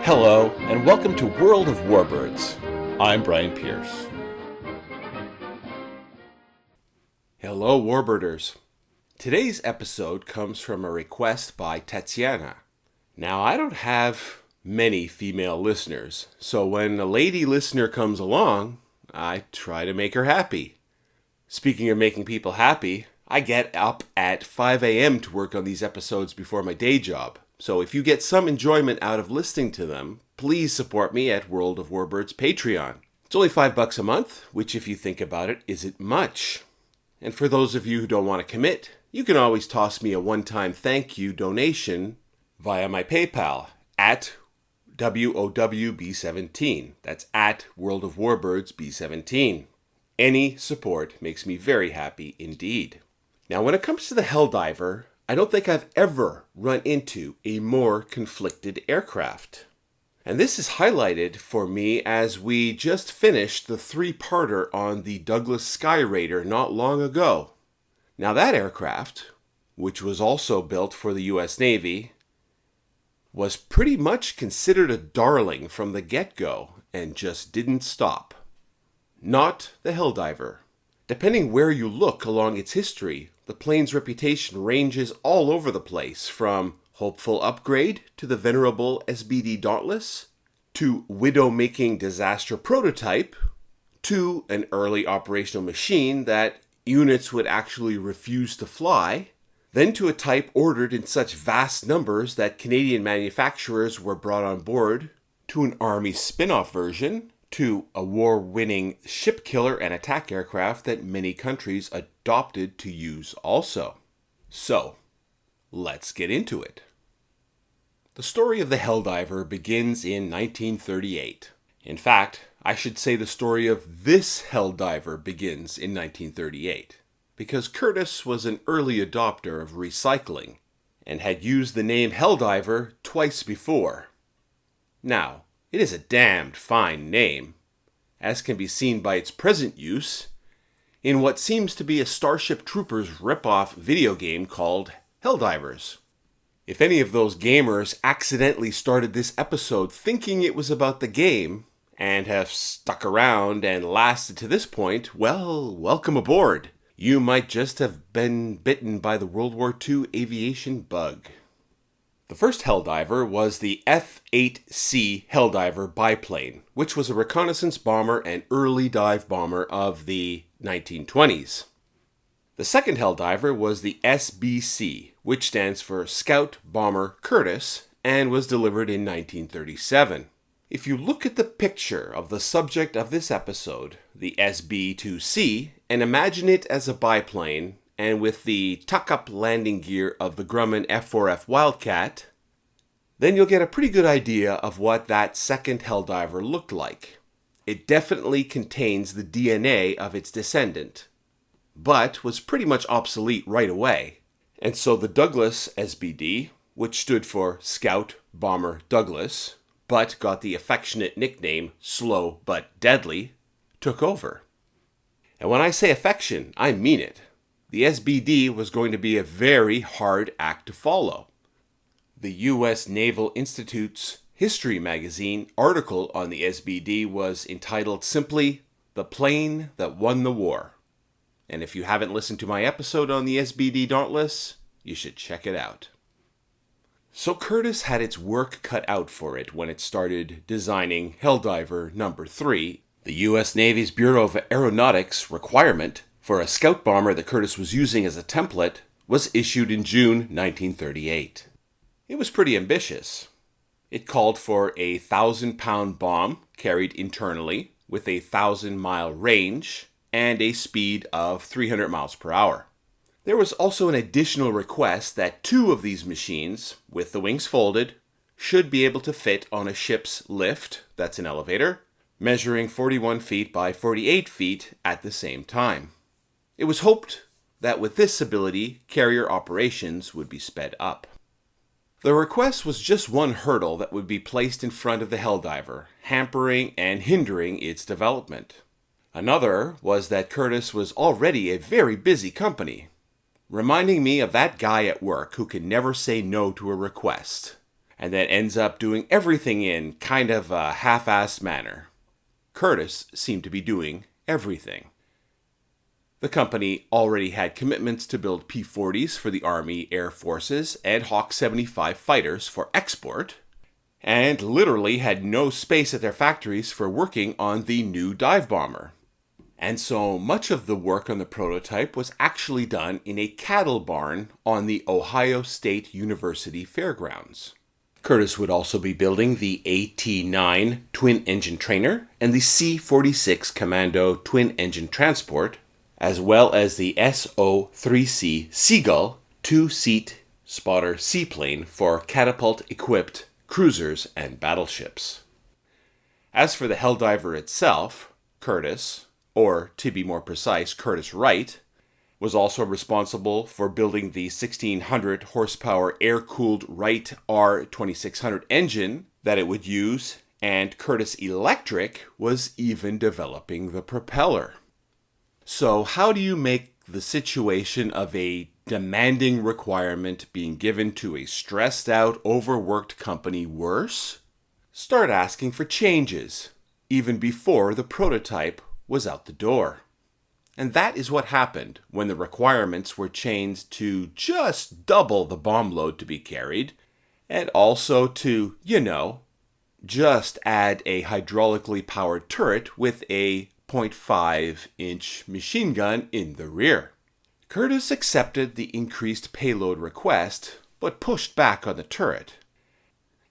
Hello, and welcome to World of Warbirds. I'm Brian Pierce. Hello, Warbirders. Today's episode comes from a request by Tatiana. Now, I don't have many female listeners, so when a lady listener comes along, I try to make her happy. Speaking of making people happy, I get up at 5 a.m. to work on these episodes before my day job. So if you get some enjoyment out of listening to them, please support me at World of Warbirds Patreon. It's only $5 a month, which if you think about it, isn't much. And for those of you who don't want to commit, you can always toss me a one-time thank you donation via my PayPal at WOWB17. That's at World of Warbirds B17. Any support makes me very happy indeed. Now, when it comes to the Helldiver, I don't think I've ever run into a more conflicted aircraft. And this is highlighted for me as we just finished the three-parter on the Douglas Sky Raider not long ago. Now that aircraft, which was also built for the US Navy, was pretty much considered a darling from the get-go and just didn't stop. Not the Helldiver. Depending where you look along its history, the plane's reputation ranges all over the place, from hopeful upgrade to the venerable SBD Dauntless, to widow-making disaster prototype, to an early operational machine that units would actually refuse to fly, then to a type ordered in such vast numbers that Canadian manufacturers were brought on board, to an Army spin-off version, to a war-winning ship killer and attack aircraft that many countries adopted to use also. So, let's get into it. The story of the Helldiver begins in 1938. In fact, I should say the story of this Helldiver begins in 1938, because Curtiss was an early adopter of recycling and had used the name Helldiver twice before. Now, it is a damned fine name, as can be seen by its present use in what seems to be a Starship Troopers rip-off video game called Helldivers. If any of those gamers accidentally started this episode thinking it was about the game and have stuck around and lasted to this point, well, welcome aboard. You might just have been bitten by the World War II aviation bug. The first Helldiver was the F-8C Helldiver biplane, which was a reconnaissance bomber and early dive bomber of the 1920s. The second Helldiver was the SB2C, which stands for Scout Bomber Curtiss, and was delivered in 1937. If you look at the picture of the subject of this episode, the SB2C, and imagine it as a biplane, and with the tuck-up landing gear of the Grumman F4F Wildcat, then you'll get a pretty good idea of what that second Helldiver looked like. It definitely contains the DNA of its descendant, but was pretty much obsolete right away. And so the Douglas SBD, which stood for Scout Bomber Douglas, but got the affectionate nickname Slow But Deadly, took over. And when I say affection, I mean it. The SBD was going to be a very hard act to follow. The U.S. Naval Institute's History magazine article on the SBD was entitled simply, "The Plane That Won the War." And if you haven't listened to my episode on the SBD Dauntless, you should check it out. So Curtiss had its work cut out for it when it started designing Helldiver No. 3, the U.S. Navy's Bureau of Aeronautics requirement for a scout bomber that Curtiss was using as a template was issued in June 1938. It was pretty ambitious. It called for a 1,000-pound bomb carried internally with a 1,000-mile range and a speed of 300 miles per hour. There was also an additional request that 2 of these machines, with the wings folded, should be able to fit on a ship's lift, that's an elevator, measuring 41 feet by 48 feet at the same time. It was hoped that with this ability, carrier operations would be sped up. The request was just one hurdle that would be placed in front of the Helldiver, hampering and hindering its development. Another was that Curtiss was already a very busy company, reminding me of that guy at work who can never say no to a request. and then ends up doing everything in kind of a half-assed manner. Curtiss seemed to be doing everything. The company already had commitments to build P-40s for the Army Air Forces and Hawk 75 fighters for export, and literally had no space at their factories for working on the new dive bomber. And so much of the work on the prototype was actually done in a cattle barn on the Ohio State University fairgrounds. Curtiss would also be building the AT-9 twin-engine trainer and the C-46 Commando twin-engine transport, as well as the SO-3C Seagull two-seat spotter seaplane for catapult-equipped cruisers and battleships. As for the Helldiver itself, Curtiss, or to be more precise, Curtiss-Wright, was also responsible for building the 1,600 horsepower air-cooled Wright R2600 engine that it would use, and Curtiss Electric was even developing the propeller. So how do you make the situation of a demanding requirement being given to a stressed out, overworked company worse? Start asking for changes, even before the prototype was out the door. And that is what happened when the requirements were changed to just double the bomb load to be carried, and also to, just add a hydraulically powered turret with a 0.5-inch machine gun in the rear. Curtiss accepted the increased payload request, but pushed back on the turret.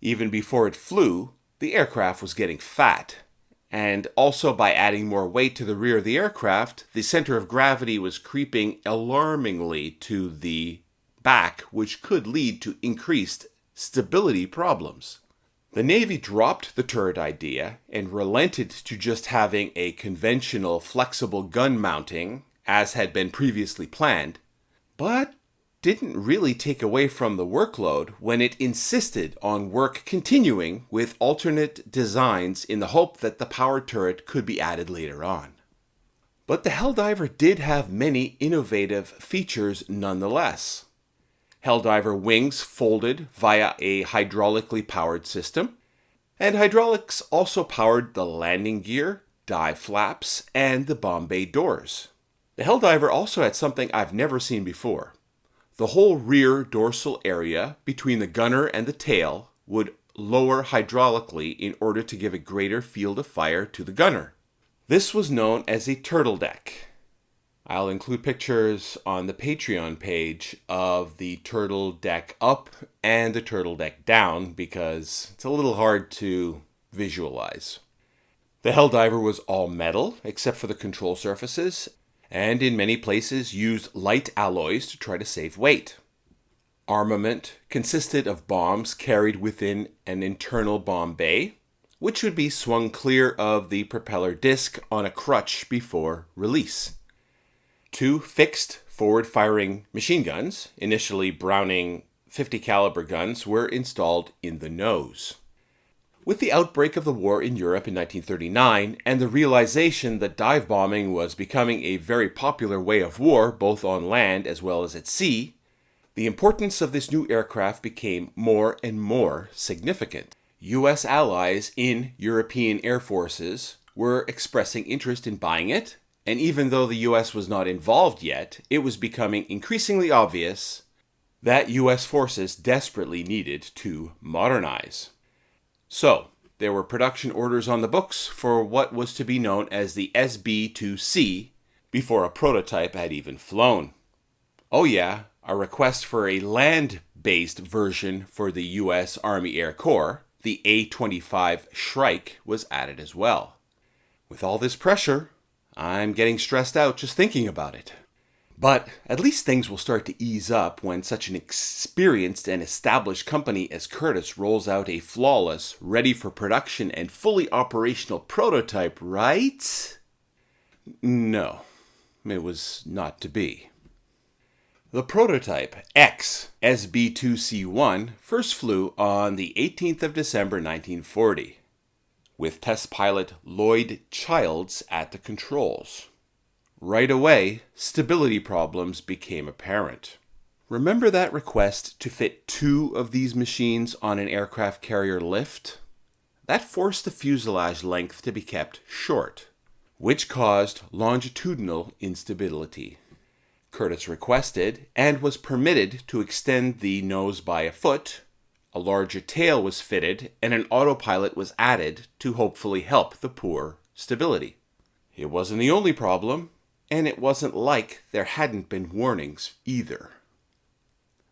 Even before it flew, the aircraft was getting fat, and also by adding more weight to the rear of the aircraft, the center of gravity was creeping alarmingly to the back, which could lead to increased stability problems. The Navy dropped the turret idea and relented to just having a conventional flexible gun mounting, as had been previously planned, but didn't really take away from the workload when it insisted on work continuing with alternate designs in the hope that the power turret could be added later on. But the Helldiver did have many innovative features nonetheless. Helldiver wings folded via a hydraulically powered system, and hydraulics also powered the landing gear, dive flaps, and the bomb bay doors. The Helldiver also had something I've never seen before. The whole rear dorsal area between the gunner and the tail would lower hydraulically in order to give a greater field of fire to the gunner. This was known as a turtle deck. I'll include pictures on the Patreon page of the turtle deck up and the turtle deck down because it's a little hard to visualize. The Helldiver was all metal except for the control surfaces, and in many places used light alloys to try to save weight. Armament consisted of bombs carried within an internal bomb bay, which would be swung clear of the propeller disc on a crutch before release. 2 fixed forward-firing machine guns, initially Browning .50 caliber guns, were installed in the nose. With the outbreak of the war in Europe in 1939 and the realization that dive bombing was becoming a very popular way of war both on land as well as at sea, the importance of this new aircraft became more and more significant. U.S. allies in European air forces were expressing interest in buying it, and even though the U.S. was not involved yet, it was becoming increasingly obvious that U.S. forces desperately needed to modernize. So, there were production orders on the books for what was to be known as the SB2C before a prototype had even flown. Oh yeah, a request for a land-based version for the U.S. Army Air Corps, the A-25 Shrike, was added as well. With all this pressure, I'm getting stressed out just thinking about it. But at least things will start to ease up when such an experienced and established company as Curtiss rolls out a flawless, ready for production and fully operational prototype, right? No, it was not to be. The prototype X SB2C1 first flew on the 18th of December 1940, with test pilot Lloyd Childs at the controls. Right away, stability problems became apparent. Remember that request to fit 2 of these machines on an aircraft carrier lift? That forced the fuselage length to be kept short, which caused longitudinal instability. Curtiss requested and was permitted to extend the nose by a foot, a larger tail was fitted, and an autopilot was added to hopefully help the poor stability. It wasn't the only problem, and it wasn't like there hadn't been warnings either.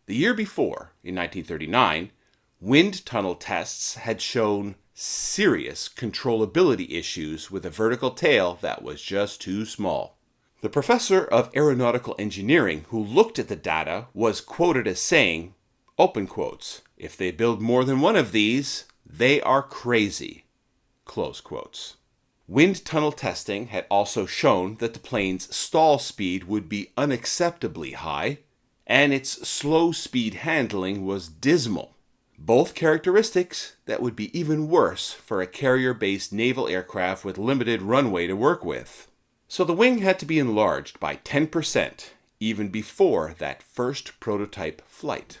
The year before, in 1939, wind tunnel tests had shown serious controllability issues with a vertical tail that was just too small. The professor of aeronautical engineering who looked at the data was quoted as saying, open quotes, "If they build more than one of these, they are crazy," close quotes. Wind tunnel testing had also shown that the plane's stall speed would be unacceptably high, and its slow speed handling was dismal. Both characteristics that would be even worse for a carrier-based naval aircraft with limited runway to work with. So the wing had to be enlarged by 10%, even before that first prototype flight.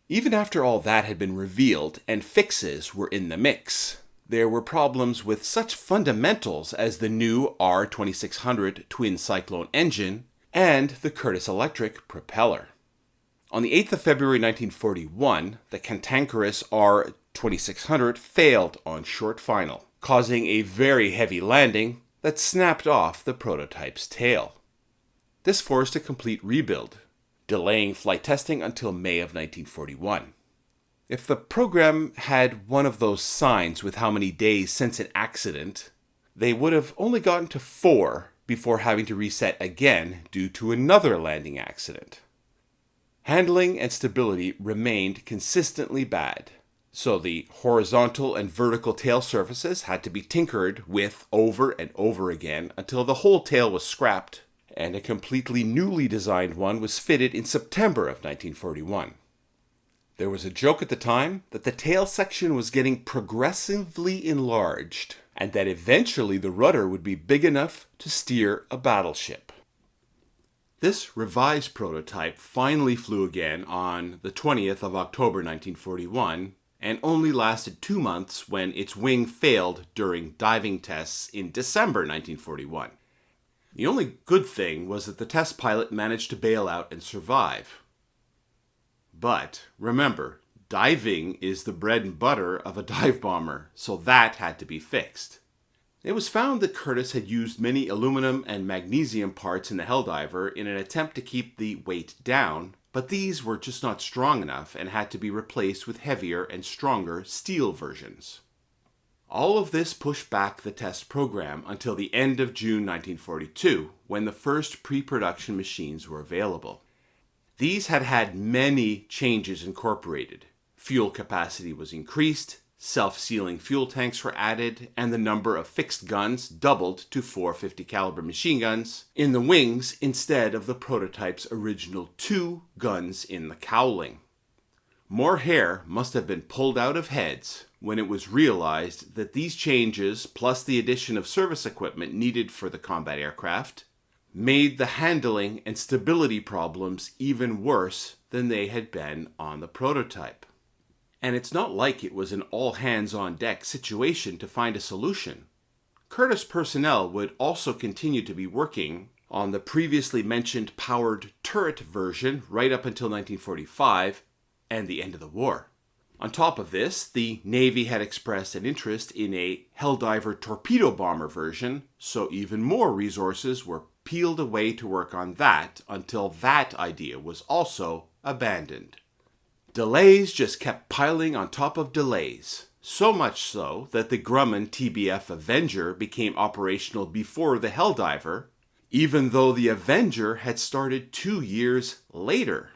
Even after all that had been revealed and fixes were in the mix, there were problems with such fundamentals as the new R2600 twin cyclone engine and the Curtiss Electric propeller. On the 8th of February 1941, the cantankerous R2600 failed on short final, causing a very heavy landing that snapped off the prototype's tail. This forced a complete rebuild, delaying flight testing until May of 1941. If the program had one of those signs with how many days since an accident, they would have only gotten to 4 before having to reset again due to another landing accident. Handling and stability remained consistently bad, so the horizontal and vertical tail surfaces had to be tinkered with over and over again until the whole tail was scrapped, and a completely newly designed one was fitted in September of 1941. There was a joke at the time that the tail section was getting progressively enlarged, and that eventually the rudder would be big enough to steer a battleship. This revised prototype finally flew again on the 20th of October 1941, and only lasted 2 months when its wing failed during diving tests in December 1941. The only good thing was that the test pilot managed to bail out and survive. But remember, diving is the bread and butter of a dive bomber, so that had to be fixed. It was found that Curtiss had used many aluminum and magnesium parts in the Helldiver in an attempt to keep the weight down, but these were just not strong enough and had to be replaced with heavier and stronger steel versions. All of this pushed back the test program until the end of June 1942, when the first pre-production machines were available. These had had many changes incorporated. Fuel capacity was increased, self-sealing fuel tanks were added, and the number of fixed guns doubled to 4 50 caliber machine guns in the wings instead of the prototype's original 2 guns in the cowling. More hair must have been pulled out of heads when it was realized that these changes, plus the addition of service equipment needed for the combat aircraft, made the handling and stability problems even worse than they had been on the prototype. And it's not like it was an all-hands-on-deck situation to find a solution. Curtiss personnel would also continue to be working on the previously mentioned powered turret version right up until 1945 and the end of the war. On top of this, the Navy had expressed an interest in a Helldiver torpedo bomber version, so even more resources were peeled away to work on that until that idea was also abandoned. Delays just kept piling on top of delays, so much so that the Grumman TBF Avenger became operational before the Helldiver, even though the Avenger had started 2 years later.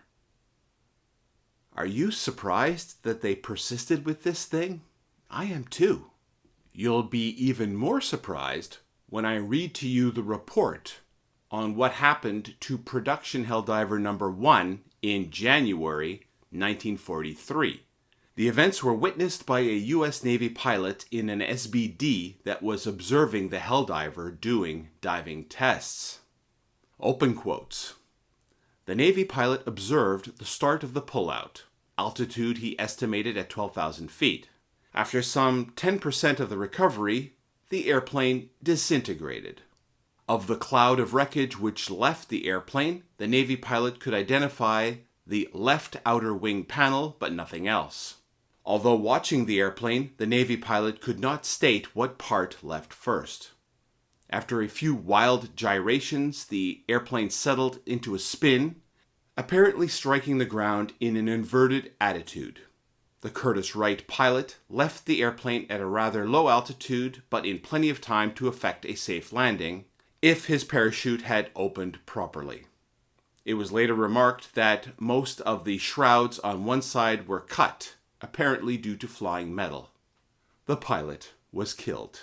Are you surprised that they persisted with this thing? I am too. You'll be even more surprised when I read to you the report on what happened to production Helldiver number 1 in January 1943. The events were witnessed by a U.S. Navy pilot in an SBD that was observing the Helldiver doing diving tests. Open quotes. The Navy pilot observed the start of the pullout. Altitude he estimated at 12,000 feet. After some 10% of the recovery, the airplane disintegrated. Of the cloud of wreckage which left the airplane, the Navy pilot could identify the left outer wing panel, but nothing else. Although watching the airplane, the Navy pilot could not state what part left first. After a few wild gyrations, the airplane settled into a spin, apparently striking the ground in an inverted attitude. The Curtiss Wright pilot left the airplane at a rather low altitude, but in plenty of time to effect a safe landing, if his parachute had opened properly. It was later remarked that most of the shrouds on one side were cut, apparently due to flying metal. The pilot was killed.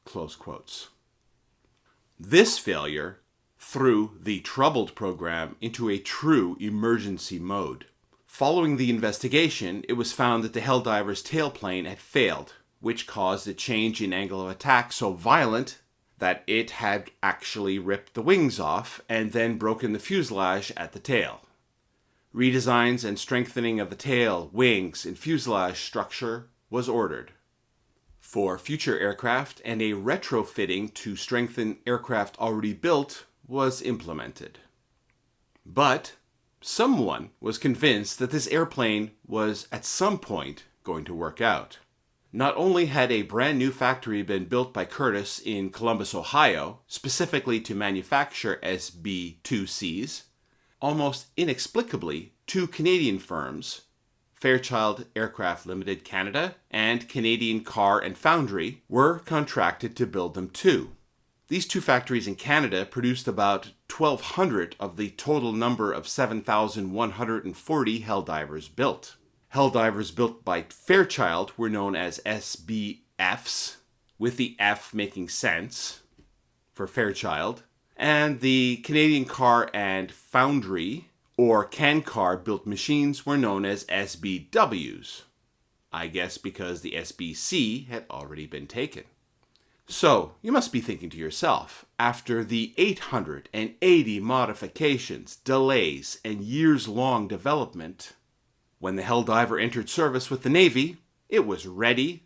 Close quotes. This failure threw the troubled program into a true emergency mode. Following the investigation, it was found that the Helldiver's tailplane had failed, which caused a change in angle of attack so violent that it had actually ripped the wings off and then broken the fuselage at the tail. Redesigns and strengthening of the tail, wings, and fuselage structure was ordered. For future aircraft, and a retrofitting to strengthen aircraft already built was implemented. But someone was convinced that this airplane was at some point going to work out. Not only had a brand new factory been built by Curtiss in Columbus, Ohio, specifically to manufacture SB2Cs, almost inexplicably, two Canadian firms, Fairchild Aircraft Limited Canada and Canadian Car and Foundry, were contracted to build them too. These two factories in Canada produced about 1,200 of the total number of 7,140 Helldivers built. Helldivers built by Fairchild were known as SBFs, with the F making sense for Fairchild, and the Canadian Car and Foundry, or CanCar built machines, were known as SBWs. I guess because the SBC had already been taken. So, you must be thinking to yourself, after the 880 modifications, delays, and years-long development, when the Helldiver entered service with the Navy, it was ready,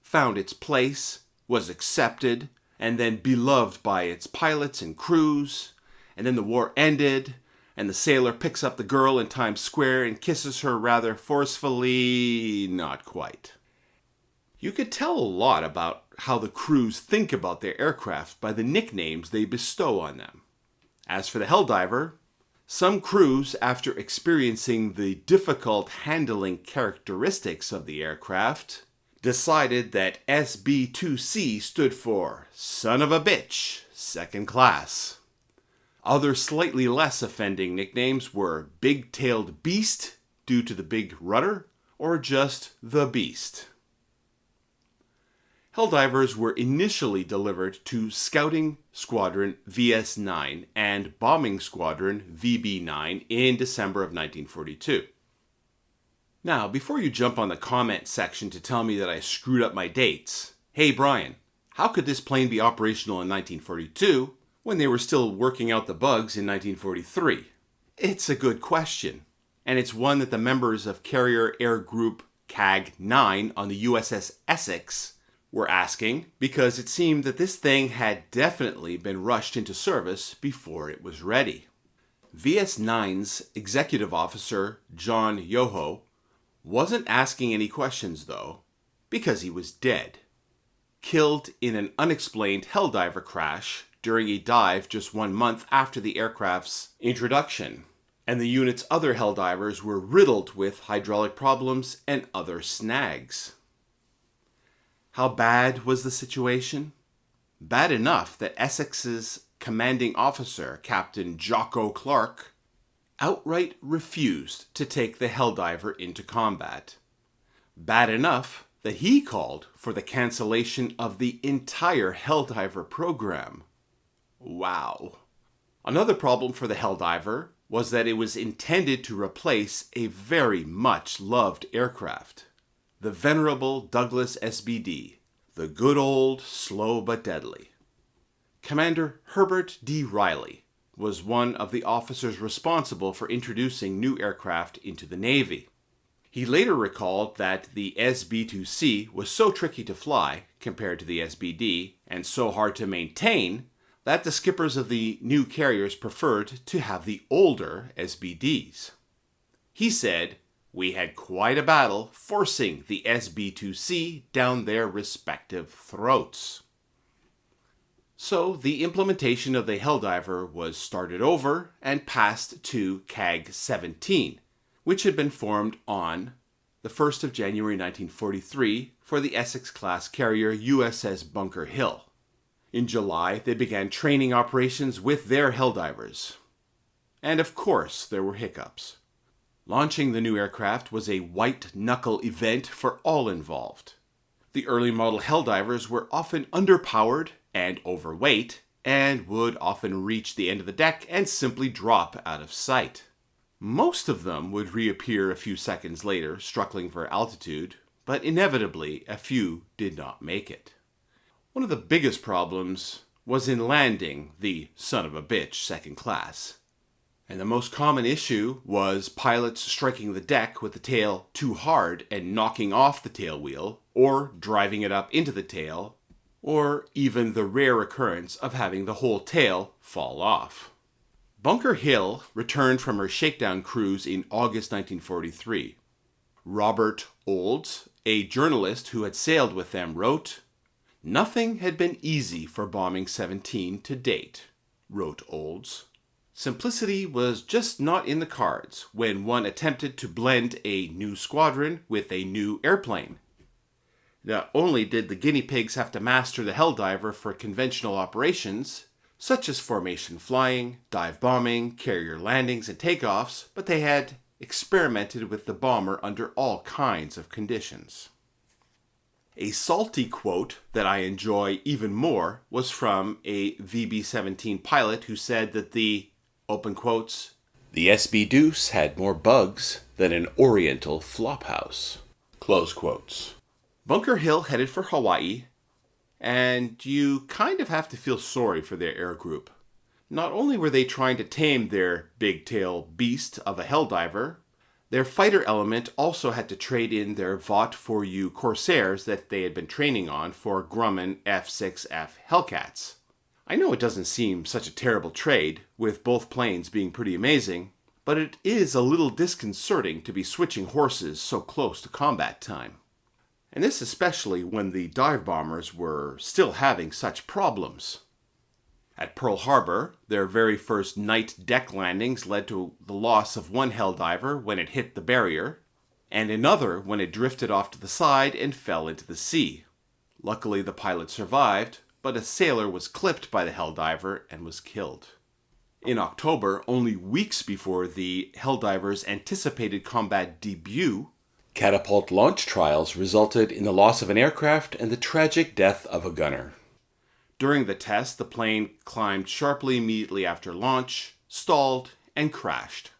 found its place, was accepted, and then beloved by its pilots and crews, and then the war ended, and the sailor picks up the girl in Times Square and kisses her rather forcefully. Not quite. You could tell a lot about how the crews think about their aircraft by the nicknames they bestow on them. As for the Helldiver, some crews, after experiencing the difficult handling characteristics of the aircraft, decided that SB2C stood for Son of a Bitch, Second Class. Other slightly less offending nicknames were Big-Tailed Beast, due to the big rudder, or just the Beast. Helldivers were initially delivered to Scouting Squadron VS-9 and Bombing Squadron VB-9 in December of 1942. Now, before you jump on the comment section to tell me that I screwed up my dates, hey Brian, how could this plane be operational in 1942 when they were still working out the bugs in 1943? It's a good question, and it's one that the members of Carrier Air Group CAG-9 on the USS Essex were asking, because it seemed that this thing had definitely been rushed into service before it was ready. VS-9's executive officer, John Yoho, wasn't asking any questions though, because he was dead. Killed in an unexplained Helldiver crash during a dive just 1 month after the aircraft's introduction, and the unit's other Helldivers were riddled with hydraulic problems and other snags. How bad was the situation? Bad enough that Essex's commanding officer, Captain Jocko Clark, outright refused to take the Helldiver into combat. Bad enough that he called for the cancellation of the entire Helldiver program. Wow. Another problem for the Helldiver was that it was intended to replace a very much loved aircraft, the venerable Douglas SBD, the good old slow but deadly. Commander Herbert D. Riley, was one of the officers responsible for introducing new aircraft into the Navy. He later recalled that the SB2C was so tricky to fly compared to the SBD and so hard to maintain that the skippers of the new carriers preferred to have the older SBDs. He said, "We had quite a battle forcing the SB2C down their respective throats." So the implementation of the Helldiver was started over and passed to CAG 17, which had been formed on the 1st of January 1943 for the Essex-class carrier USS Bunker Hill. In July, they began training operations with their Helldivers. And of course, there were hiccups. Launching the new aircraft was a white-knuckle event for all involved. The early model Helldivers were often underpowered and overweight, and would often reach the end of the deck and simply drop out of sight. Most of them would reappear a few seconds later, struggling for altitude, but inevitably a few did not make it. One of the biggest problems was in landing the son of a bitch second class. And the most common issue was pilots striking the deck with the tail too hard and knocking off the tail wheel, or driving it up into the tail, or even the rare occurrence of having the whole tail fall off. Bunker Hill returned from her shakedown cruise in August 1943. Robert Olds, a journalist who had sailed with them, wrote, "Nothing had been easy for Bombing 17 to date," wrote Olds. Simplicity was just not in the cards when one attempted to blend a new squadron with a new airplane. Not only did the guinea pigs have to master the Helldiver for conventional operations, such as formation flying, dive bombing, carrier landings and takeoffs, but they had experimented with the bomber under all kinds of conditions. A salty quote that I enjoy even more was from a VB-17 pilot who said that the, open quotes, "the SB2C had more bugs than an Oriental flophouse," close quotes. Bunker Hill headed for Hawaii, and you kind of have to feel sorry for their air group. Not only were they trying to tame their big-tail beast of a Helldiver, their fighter element also had to trade in their Vought for You Corsairs that they had been training on for Grumman F-6F Hellcats. I know it doesn't seem such a terrible trade, with both planes being pretty amazing, but it is a little disconcerting to be switching horses so close to combat time. And this especially when the dive bombers were still having such problems. At Pearl Harbor, their very first night deck landings led to the loss of one Helldiver when it hit the barrier, and another when it drifted off to the side and fell into the sea. Luckily, the pilot survived, but a sailor was clipped by the Helldiver and was killed. In October, only weeks before the Helldiver's anticipated combat debut, catapult launch trials resulted in the loss of an aircraft and the tragic death of a gunner. During the test, the plane climbed sharply immediately after launch, stalled, and crashed.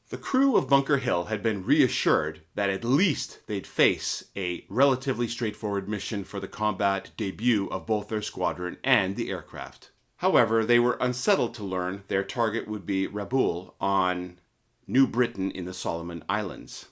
The crew of Bunker Hill had been reassured that at least they'd face a relatively straightforward mission for the combat debut of both their squadron and the aircraft. However, they were unsettled to learn their target would be Rabaul on New Britain in the Solomon Islands,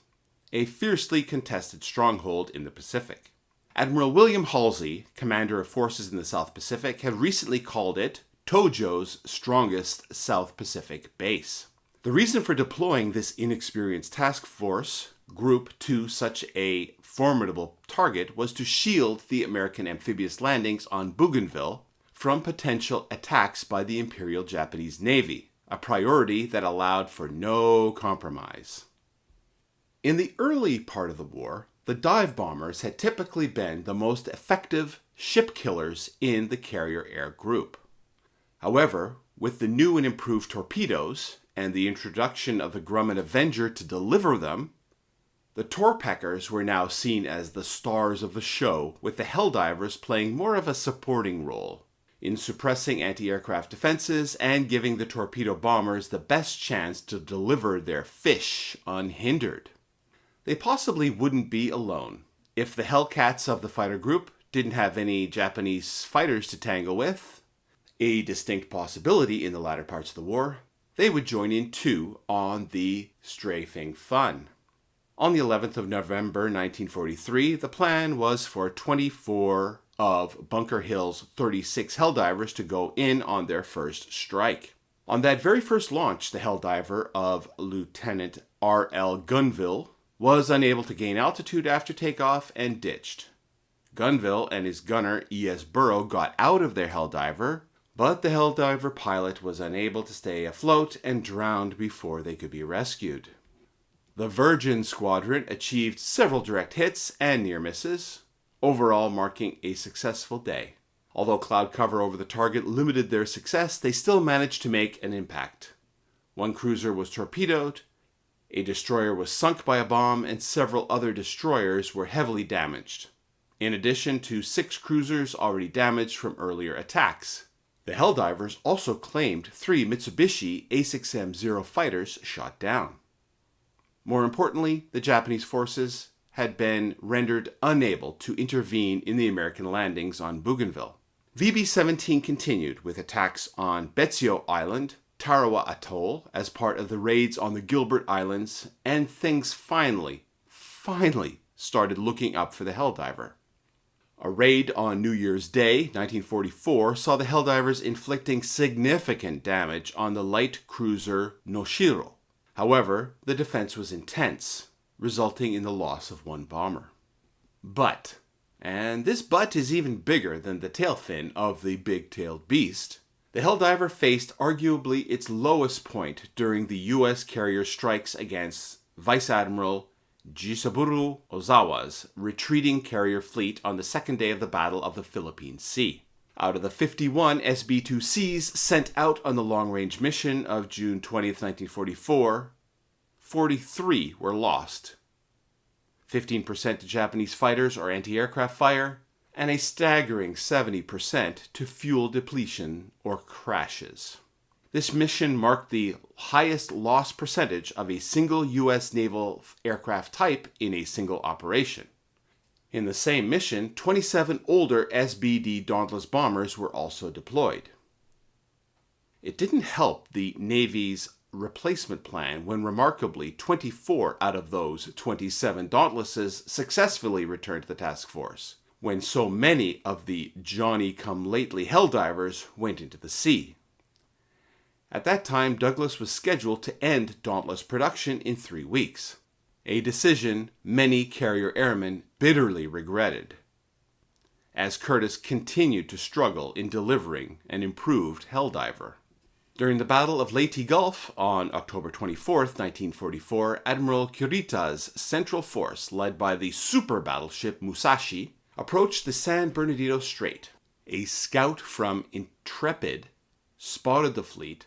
a fiercely contested stronghold in the Pacific. Admiral William Halsey, commander of forces in the South Pacific, had recently called it Tojo's strongest South Pacific base. The reason for deploying this inexperienced task force group to such a formidable target was to shield the American amphibious landings on Bougainville from potential attacks by the Imperial Japanese Navy, a priority that allowed for no compromise. In the early part of the war, the dive bombers had typically been the most effective ship killers in the carrier air group. However, with the new and improved torpedoes and the introduction of the Grumman Avenger to deliver them, the Torpeckers were now seen as the stars of the show, with the Helldivers playing more of a supporting role in suppressing anti-aircraft defenses and giving the torpedo bombers the best chance to deliver their fish unhindered. They possibly wouldn't be alone. If the Hellcats of the fighter group didn't have any Japanese fighters to tangle with, A distinct possibility in the latter parts of the war, they would join in too on the strafing fun. On the 11th of November 1943, the plan was for 24 of Bunker Hill's 36 Helldivers to go in on their first strike. On that very first launch, the Helldiver of Lieutenant R.L. Gunville was unable to gain altitude after takeoff and ditched. Gunville and his gunner E.S. Burrow got out of their Helldiver, but the Helldiver pilot was unable to stay afloat and drowned before they could be rescued. The Virgin Squadron achieved several direct hits and near misses, overall marking a successful day. Although cloud cover over the target limited their success, they still managed to make an impact. One cruiser was torpedoed, a destroyer was sunk by a bomb, and several other destroyers were heavily damaged, in addition to 6 cruisers already damaged from earlier attacks. The Helldivers also claimed 3 Mitsubishi A6M0 fighters shot down. More importantly, the Japanese forces had been rendered unable to intervene in the American landings on Bougainville. VB-17 continued with attacks on Betsio Island, Tarawa Atoll as part of the raids on the Gilbert Islands, and things finally started looking up for the Helldiver. A raid on New Year's Day, 1944, saw the Helldivers inflicting significant damage on the light cruiser Noshiro. However, the defense was intense, resulting in the loss of 1 bomber. But, and this but is even bigger than the tail fin of the big-tailed beast, the Helldiver faced arguably its lowest point during the U.S. carrier strikes against Vice Admiral Jisaburo Ozawa's retreating carrier fleet on the second day of the Battle of the Philippine Sea. Out of the 51 SB2Cs sent out on the long-range mission of June 20th, 1944, 43 were lost. 15% to Japanese fighters or anti-aircraft fire, and a staggering 70% to fuel depletion or crashes. This mission marked the highest loss percentage of a single U.S. naval aircraft type in a single operation. In the same mission, 27 older SBD Dauntless bombers were also deployed. It didn't help the Navy's replacement plan when remarkably 24 out of those 27 Dauntlesses successfully returned to the task force, when so many of the Johnny-come-lately Helldivers went into the sea. At that time, Douglas was scheduled to end Dauntless production in 3 weeks, a decision many carrier airmen bitterly regretted, as Curtiss continued to struggle in delivering an improved Helldiver. During the Battle of Leyte Gulf on October 24, 1944, Admiral Kurita's Central Force, led by the super battleship Musashi, approached the San Bernardino Strait. A scout from Intrepid spotted the fleet,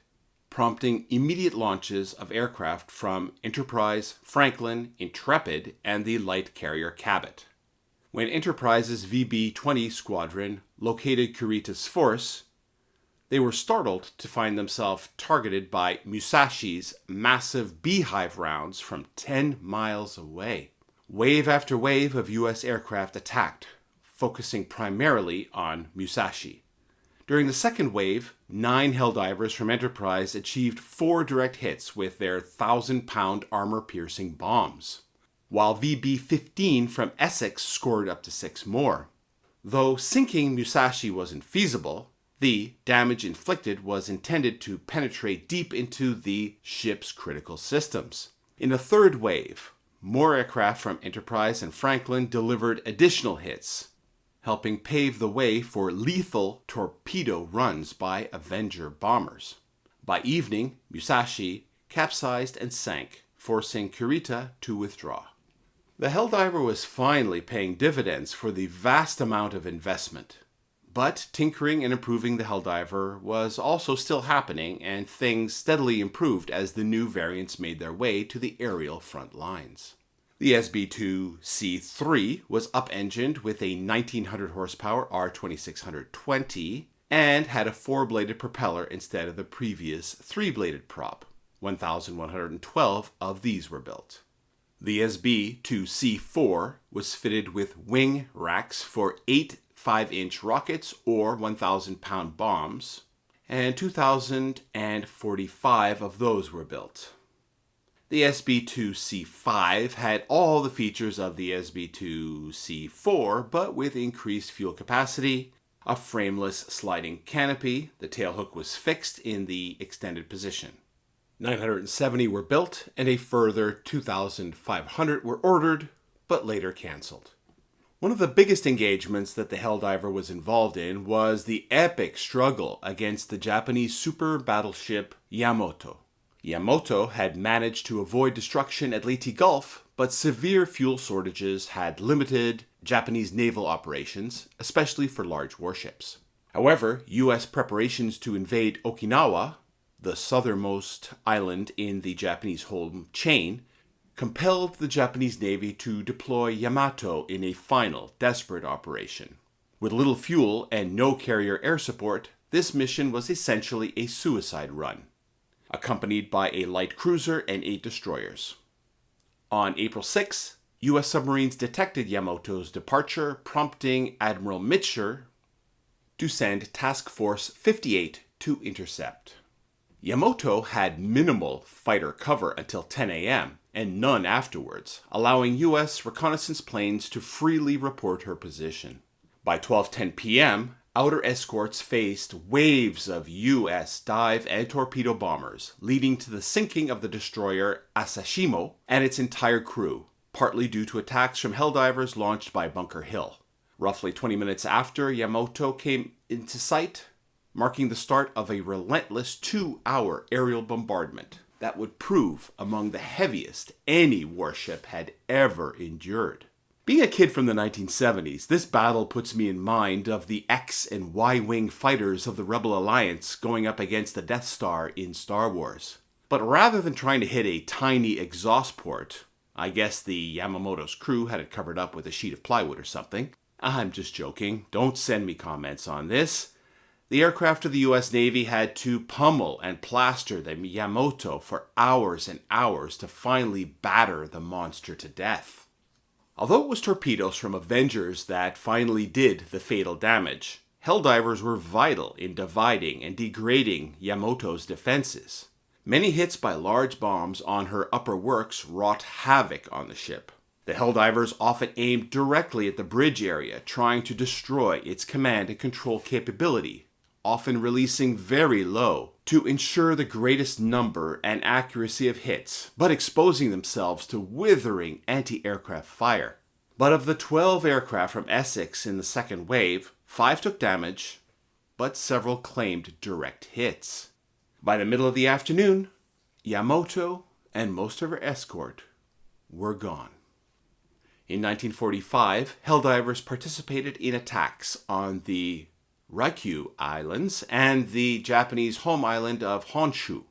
prompting immediate launches of aircraft from Enterprise, Franklin, Intrepid, and the light carrier Cabot. When Enterprise's VB-20 squadron located Kurita's force, they were startled to find themselves targeted by Musashi's massive beehive rounds from 10 miles away. Wave after wave of U.S. aircraft attacked, focusing primarily on Musashi. During the second wave, 9 Helldivers from Enterprise achieved 4 direct hits with their 1,000-pound armor-piercing bombs, while VB-15 from Essex scored up to 6 more. Though sinking Musashi wasn't feasible, the damage inflicted was intended to penetrate deep into the ship's critical systems. In the third wave, more aircraft from Enterprise and Franklin delivered additional hits, helping pave the way for lethal torpedo runs by Avenger bombers. By evening, Musashi capsized and sank, forcing Kurita to withdraw. The Helldiver was finally paying dividends for the vast amount of investment. But tinkering and improving the Helldiver was also still happening, and things steadily improved as the new variants made their way to the aerial front lines. The SB2C-3 was up-engined with a 1900 horsepower R2620 and had a 4-bladed propeller instead of the previous 3-bladed prop. 1,112 of these were built. The SB2C-4 was fitted with wing racks for 8 5-inch rockets or 1,000-pound bombs, and 2,045 of those were built. The SB2C5 had all the features of the SB2C4, but with increased fuel capacity, a frameless sliding canopy, the tailhook was fixed in the extended position. 970 were built, and a further 2,500 were ordered, but later cancelled. One of the biggest engagements that the Helldiver was involved in was the epic struggle against the Japanese super battleship Yamato. Yamato had managed to avoid destruction at Leyte Gulf, but severe fuel shortages had limited Japanese naval operations, especially for large warships. However, U.S. preparations to invade Okinawa, the southernmost island in the Japanese home chain, compelled the Japanese Navy to deploy Yamato in a final, desperate operation. With little fuel and no carrier air support, this mission was essentially a suicide run, accompanied by a light cruiser and 8 destroyers. On April 6, U.S. submarines detected Yamato's departure, prompting Admiral Mitscher to send Task Force 58 to intercept. Yamato had minimal fighter cover until 10 a.m., and none afterwards, allowing U.S. reconnaissance planes to freely report her position. By 12:10 p.m., outer escorts faced waves of U.S. dive and torpedo bombers, leading to the sinking of the destroyer Asashimo and its entire crew, partly due to attacks from Helldivers launched by Bunker Hill. Roughly 20 minutes after Yamato came into sight, marking the start of a relentless 2-hour aerial bombardment that would prove among the heaviest any warship had ever endured. Being a kid from the 1970s, this battle puts me in mind of the X and Y-wing fighters of the Rebel Alliance going up against the Death Star in Star Wars. But rather than trying to hit a tiny exhaust port, I guess the Yamamoto's crew had it covered up with a sheet of plywood or something. I'm just joking, don't send me comments on this. The aircraft of the U.S. Navy had to pummel and plaster the Yamato for hours and hours to finally batter the monster to death. Although it was torpedoes from Avengers that finally did the fatal damage, Helldivers were vital in dividing and degrading Yamamoto's defenses. Many hits by large bombs on her upper works wrought havoc on the ship. The Helldivers often aimed directly at the bridge area, trying to destroy its command and control capability, often releasing very low to ensure the greatest number and accuracy of hits, but exposing themselves to withering anti-aircraft fire. But of the 12 aircraft from Essex in the second wave, 5 took damage, but several claimed direct hits. By the middle of the afternoon, Yamato and most of her escort were gone. In 1945, Helldivers participated in attacks on the Ryukyu Islands and the Japanese home island of Honshu,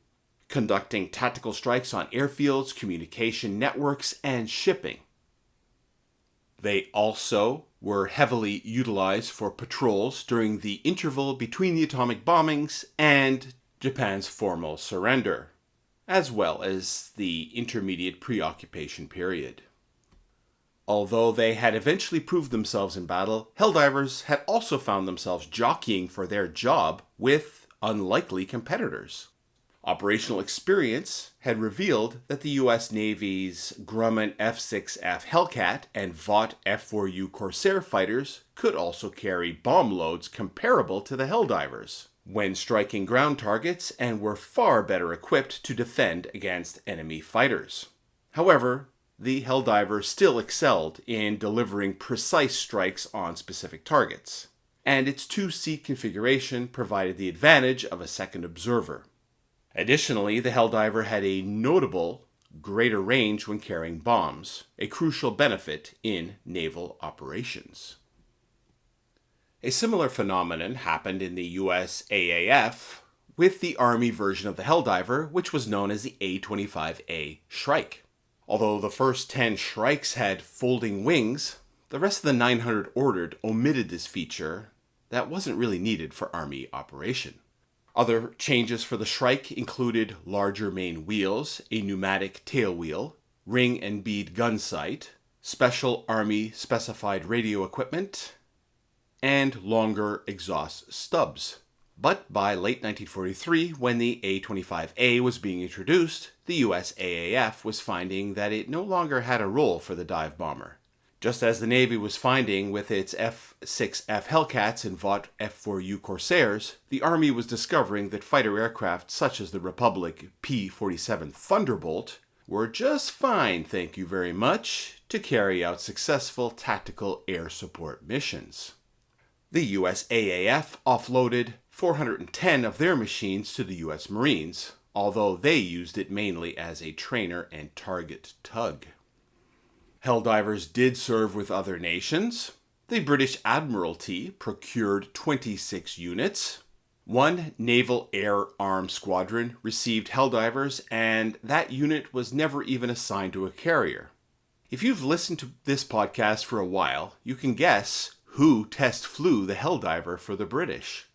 conducting tactical strikes on airfields, communication networks, and shipping. They also were heavily utilized for patrols during the interval between the atomic bombings and Japan's formal surrender, as well as the intermediate preoccupation period. Although they had eventually proved themselves in battle, Helldivers had also found themselves jockeying for their job with unlikely competitors. Operational experience had revealed that the U.S. Navy's Grumman F-6F Hellcat and Vought F-4U Corsair fighters could also carry bomb loads comparable to the Helldivers when striking ground targets, and were far better equipped to defend against enemy fighters. However, the Helldiver still excelled in delivering precise strikes on specific targets, and its 2-seat configuration provided the advantage of a second observer. Additionally, the Helldiver had a notable greater range when carrying bombs, a crucial benefit in naval operations. A similar phenomenon happened in the US AAF with the Army version of the Helldiver, which was known as the A-25A Shrike. Although the first 10 Shrikes had folding wings, the rest of the 900 ordered omitted this feature that wasn't really needed for Army operation. Other changes for the Shrike included larger main wheels, a pneumatic tail wheel, ring and bead gun sight, special Army specified radio equipment, and longer exhaust stubs. But by late 1943, when the A-25A was being introduced, the US AAF was finding that it no longer had a role for the dive bomber. Just as the Navy was finding with its F-6F Hellcats and Vought F-4U Corsairs, the Army was discovering that fighter aircraft such as the Republic P-47 Thunderbolt were just fine, thank you very much, to carry out successful tactical air support missions. The US AAF offloaded 410 of their machines to the US Marines, although they used it mainly as a trainer and target tug. Helldivers did serve with other nations. The British Admiralty procured 26 units. One Naval Air Arm Squadron received Helldivers, and that unit was never even assigned to a carrier. If you've listened to this podcast for a while, you can guess who test flew the Helldiver for the British.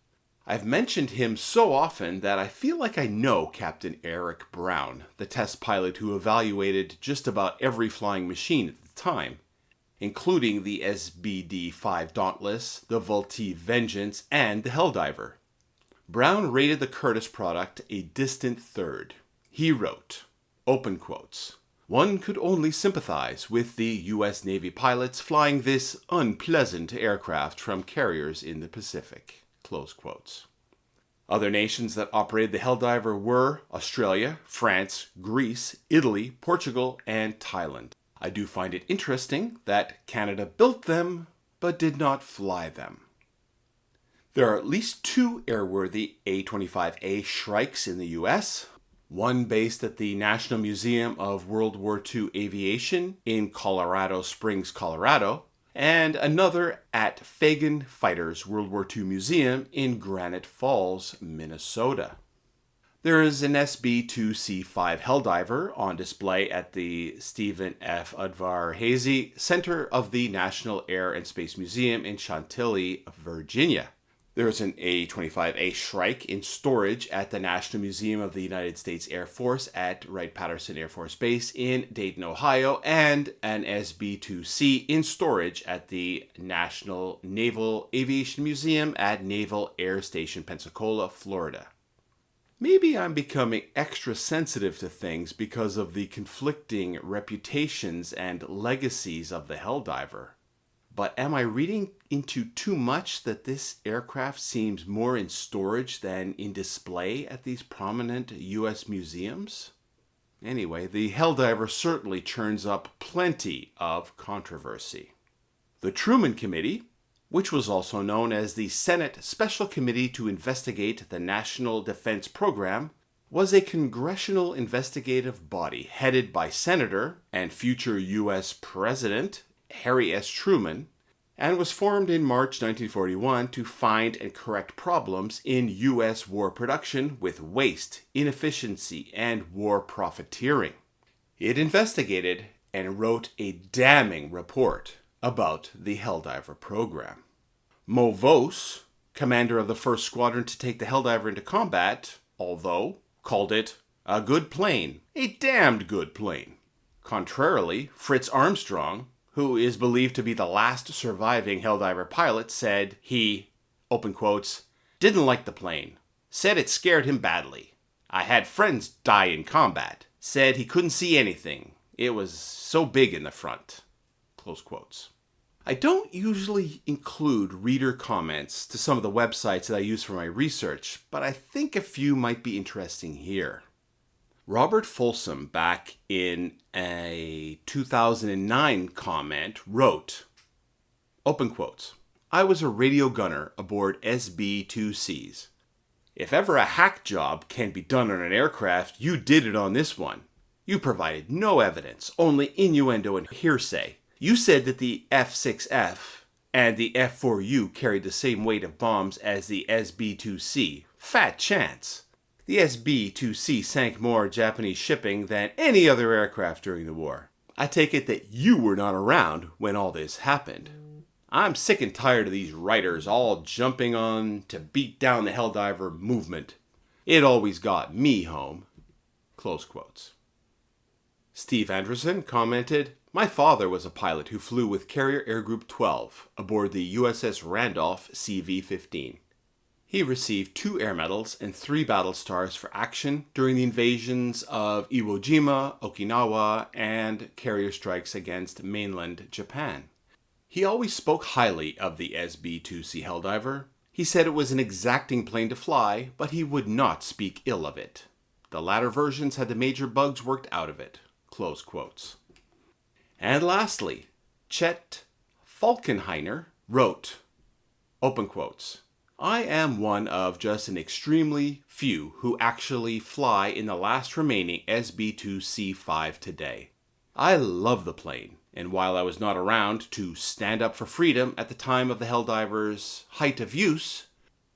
I've mentioned him so often that I feel like I know Captain Eric Brown, the test pilot who evaluated just about every flying machine at the time, including the SBD-5 Dauntless, the Vultee Vengeance, and the Helldiver. Brown rated the Curtiss product a distant third. He wrote, open quotes, "One could only sympathize with the U.S. Navy pilots flying this unpleasant aircraft from carriers in the Pacific." Close quotes. Other nations that operated the Helldiver were Australia, France, Greece, Italy, Portugal, and Thailand. I do find it interesting that Canada built them, but did not fly them. There are at least two airworthy A-25A Shrikes in the U.S., one based at the National Museum of World War II Aviation in Colorado Springs, Colorado, and another at Fagan Fighters World War II Museum in Granite Falls, Minnesota. There is an SB2C-5 Helldiver on display at the Stephen F. Udvar-Hazy Center of the National Air and Space Museum in Chantilly, Virginia. There is an A-25A Shrike in storage at the National Museum of the United States Air Force at Wright-Patterson Air Force Base in Dayton, Ohio, and an SB2C in storage at the National Naval Aviation Museum at Naval Air Station, Pensacola, Florida. Maybe I'm becoming extra sensitive to things because of the conflicting reputations and legacies of the Helldiver. But am I reading into too much that this aircraft seems more in storage than in display at these prominent U.S. museums? Anyway, the Helldiver certainly churns up plenty of controversy. The Truman Committee, which was also known as the Senate Special Committee to Investigate the National Defense Program, was a congressional investigative body headed by Senator and future U.S. President Harry S. Truman, and was formed in March 1941 to find and correct problems in U.S. war production with waste, inefficiency, and war profiteering. It investigated and wrote a damning report about the Helldiver program. Mo Vos, commander of the 1st Squadron to take the Helldiver into combat, although called it a good plane, a damned good plane. Contrarily, Fritz Armstrong, who is believed to be the last surviving Helldiver pilot, said he, open quotes, didn't like the plane. Said it scared him badly. I had friends die in combat. Said he couldn't see anything. It was so big in the front. Close quotes. I don't usually include reader comments to some of the websites that I use for my research, but I think a few might be interesting here. Robert Folsom, back in a 2009 comment, wrote, open quotes, "I was a radio gunner aboard SB2Cs. If ever a hack job can be done on an aircraft, you did it on this one. You provided no evidence, only innuendo and hearsay. You said that the F-6F and the F-4U carried the same weight of bombs as the SB2C. Fat chance. The SB2C sank more Japanese shipping than any other aircraft during the war. I take it that you were not around when all this happened. I'm sick and tired of these writers all jumping on to beat down the Helldiver movement. It always got me home." Close quotes. Steve Anderson commented, "My father was a pilot who flew with Carrier Air Group 12 aboard the USS Randolph CV-15. He received 2 air medals and 3 battle stars for action during the invasions of Iwo Jima, Okinawa, and carrier strikes against mainland Japan. He always spoke highly of the SB2C Helldiver. He said it was an exacting plane to fly, but he would not speak ill of it. The latter versions had the major bugs worked out of it. Close quotes. And lastly, Chet Falkenhainer wrote, open quotes, "I am one of just an extremely few who actually fly in the last remaining SB2C5 today. I love the plane, and while I was not around to stand up for freedom at the time of the Helldiver's height of use,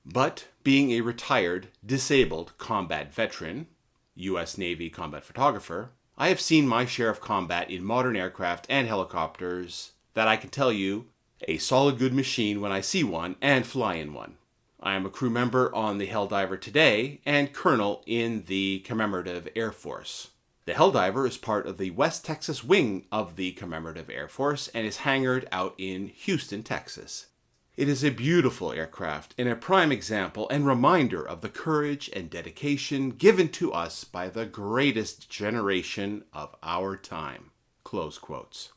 but being a retired, disabled combat veteran, U.S. Navy combat photographer, I have seen my share of combat in modern aircraft and helicopters that I can tell you a solid good machine when I see one and fly in one. I am a crew member on the Helldiver today and colonel in the Commemorative Air Force. The Helldiver is part of the West Texas wing of the Commemorative Air Force and is hangared out in Houston, Texas. It is a beautiful aircraft and a prime example and reminder of the courage and dedication given to us by the greatest generation of our time." Close quotes.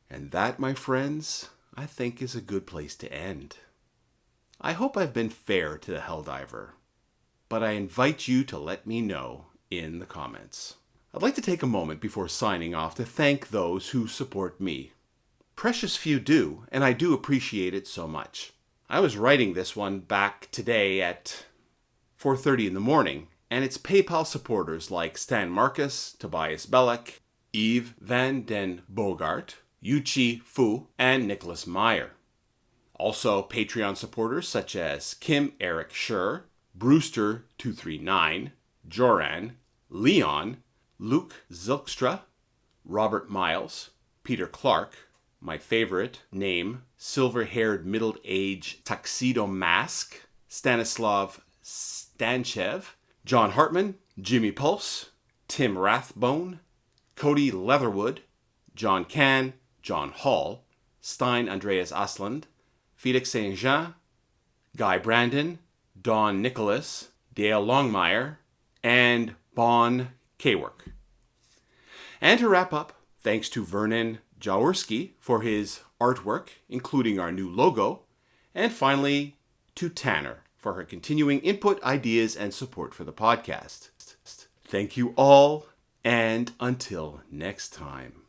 And that, my friends, I think is a good place to end. I hope I've been fair to the Helldiver, but I invite you to let me know in the comments. I'd like to take a moment before signing off to thank those who support me. Precious few do, and I do appreciate it so much. I was writing this one back today at 4:30 in the morning, and it's PayPal supporters like Stan Marcus, Tobias Bellick, Eve van den Bogart, Yuchi Fu, and Nicholas Meyer. Also, Patreon supporters such as Kim Eric Schur, Brewster239, Joran, Leon, Luke Zilkstra, Robert Miles, Peter Clark, my favorite name, silver-haired middle-aged tuxedo mask, Stanislav Stanchev, John Hartman, Jimmy Pulse, Tim Rathbone, Cody Leatherwood, John Can, John Hall, Stein Andreas Asland, Felix St. Jean, Guy Brandon, Don Nicholas, Dale Longmire, and Bon Kwork. And to wrap up, thanks to Vernon Jaworski for his artwork, including our new logo, and finally to Tanner for her continuing input, ideas, and support for the podcast. Thank you all, and until next time.